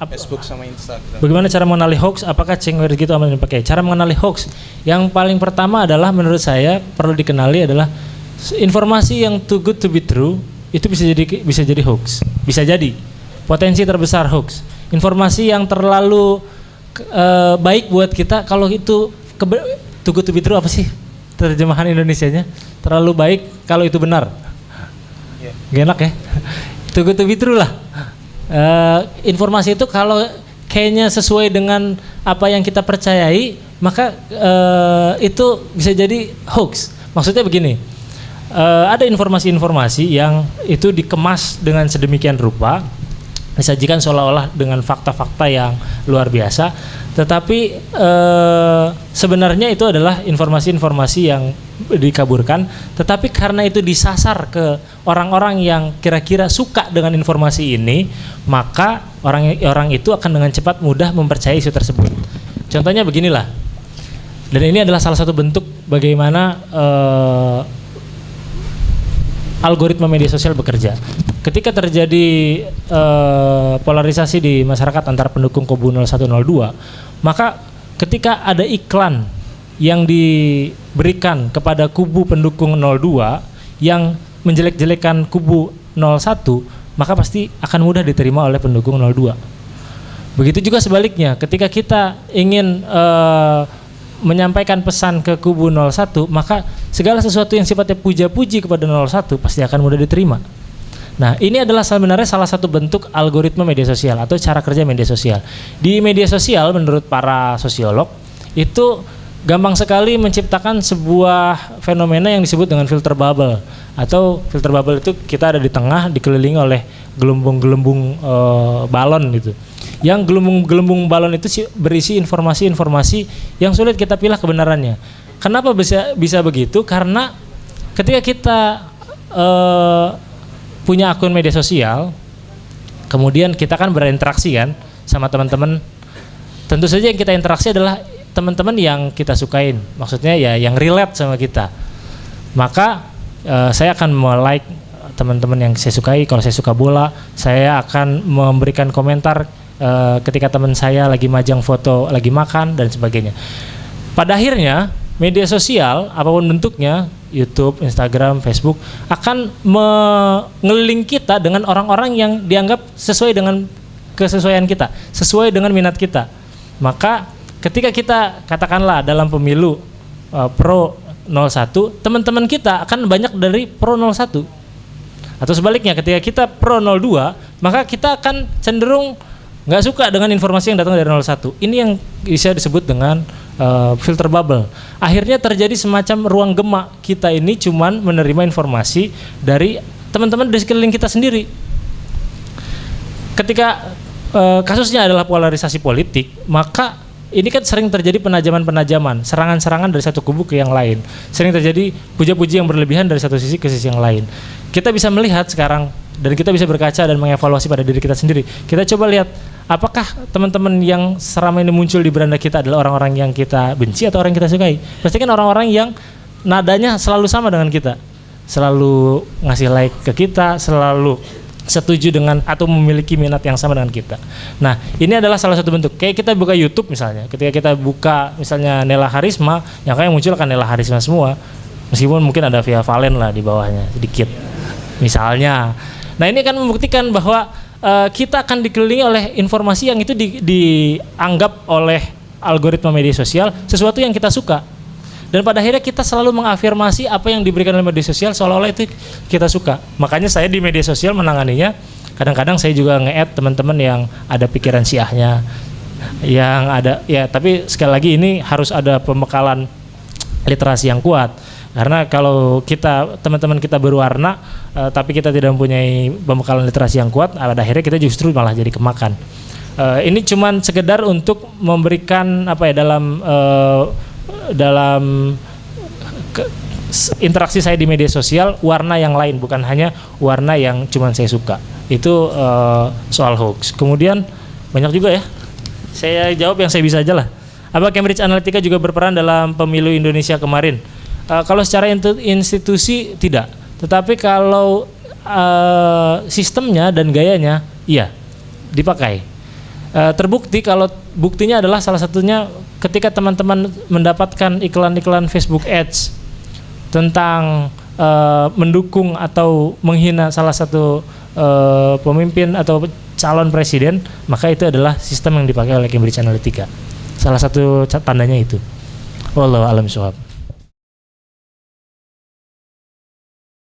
Facebook sama Instagram. Bagaimana cara mengenali hoax? Apakah cengwer gitu aman dipakai? Cara mengenali hoax yang paling pertama adalah menurut saya perlu dikenali adalah informasi yang too good to be true itu bisa jadi hoax. Bisa jadi potensi terbesar hoax. Informasi yang terlalu baik buat kita, kalau itu too good to be true apa sih terjemahan Indonesianya? Terlalu baik kalau itu benar. Gak enak ya. Too good to be true lah. Informasi itu kalau kayaknya sesuai dengan apa yang kita percayai, maka itu bisa jadi hoax. Maksudnya begini, ada informasi-informasi yang itu dikemas dengan sedemikian rupa, disajikan seolah-olah dengan fakta-fakta yang luar biasa, tetapi sebenarnya itu adalah informasi-informasi yang dikaburkan, tetapi karena itu disasar ke orang-orang yang kira-kira suka dengan informasi ini, maka orang itu akan dengan cepat mudah mempercayai isu tersebut. Contohnya beginilah, dan ini adalah salah satu bentuk bagaimana algoritma media sosial bekerja. Ketika terjadi polarisasi di masyarakat antara pendukung kubu 0102, maka ketika ada iklan yang diberikan kepada kubu pendukung 02 yang menjelek-jelekan kubu 01, maka pasti akan mudah diterima oleh pendukung 02. Begitu juga sebaliknya, ketika kita ingin menyampaikan pesan ke kubu 01, maka segala sesuatu yang sifatnya puja-puji kepada 01 pasti akan mudah diterima. Nah, ini adalah sebenarnya salah satu bentuk algoritma media sosial atau cara kerja media sosial. Di media sosial menurut para sosiolog itu gampang sekali menciptakan sebuah fenomena yang disebut dengan filter bubble. Atau filter bubble itu kita ada di tengah dikelilingi oleh gelembung-gelembung balon gitu. Yang gelembung-gelembung balon itu berisi informasi-informasi yang sulit kita pilih kebenarannya. Kenapa bisa begitu? Karena ketika kita punya akun media sosial, kemudian kita kan berinteraksi kan sama teman-teman. Tentu saja yang kita interaksi adalah teman-teman yang kita sukain, maksudnya ya yang relate sama kita. Maka saya akan like teman-teman yang saya sukai. Kalau saya suka bola, saya akan memberikan komentar ketika teman saya lagi majang foto lagi makan dan sebagainya. Pada akhirnya media sosial apapun bentuknya, YouTube, Instagram, Facebook, akan mengeliling kita dengan orang-orang yang dianggap sesuai dengan kesesuaian kita, sesuai dengan minat kita. Maka ketika kita katakanlah dalam pemilu pro 01, teman-teman kita akan banyak dari pro 01. Atau sebaliknya, ketika kita pro 02, maka kita akan cenderung nggak suka dengan informasi yang datang dari 01. Ini yang bisa disebut dengan filter bubble. Akhirnya terjadi semacam ruang gemak. Kita ini cuman menerima informasi dari teman-teman di sekeliling kita sendiri. Ketika kasusnya adalah polarisasi politik, maka ini kan sering terjadi penajaman-penajaman, serangan-serangan dari satu kubu ke yang lain. Sering terjadi puja-puji yang berlebihan dari satu sisi ke sisi yang lain. Kita bisa melihat sekarang dan kita bisa berkaca dan mengevaluasi pada diri kita sendiri. Kita coba lihat, apakah teman-teman yang selama ini muncul di beranda kita adalah orang-orang yang kita benci atau orang yang kita sukai? Pasti kan orang-orang yang nadanya selalu sama dengan kita, selalu ngasih like ke kita, selalu setuju dengan atau memiliki minat yang sama dengan kita. Nah, ini adalah salah satu bentuk. Kayak kita buka YouTube misalnya, ketika kita buka misalnya Nela Harisma, yang kayak muncul kan Nela Harisma semua, meskipun mungkin ada Via Valen lah di bawahnya sedikit misalnya. Nah, ini akan membuktikan bahwa kita akan dikelilingi oleh informasi yang itu dianggap oleh algoritma media sosial sesuatu yang kita suka. Dan pada akhirnya kita selalu mengafirmasi apa yang diberikan oleh media sosial seolah-olah itu kita suka. Makanya saya di media sosial menanganinya, kadang-kadang saya juga nge-add teman-teman yang ada pikiran syiahnya, yang ada ya, tapi sekali lagi ini harus ada pembekalan literasi yang kuat. Karena kalau kita teman-teman kita berwarna tapi kita tidak mempunyai pembekalan literasi yang kuat, pada akhirnya kita justru malah jadi kemakan. Ini cuman sekedar untuk memberikan apa ya dalam interaksi saya di media sosial warna yang lain, bukan hanya warna yang cuman saya suka. Itu soal hoax. Kemudian banyak juga ya. Saya jawab yang saya bisa aja lah. Apa Cambridge Analytica juga berperan dalam pemilu Indonesia kemarin? Kalau secara institusi tidak, tetapi kalau sistemnya dan gayanya iya dipakai. Terbukti kalau buktinya adalah salah satunya ketika teman-teman mendapatkan iklan-iklan Facebook Ads tentang mendukung atau menghina salah satu pemimpin atau calon presiden, maka itu adalah sistem yang dipakai oleh Cambridge Analytica. Salah satu tandanya itu. Wallahu a'lam bishawab.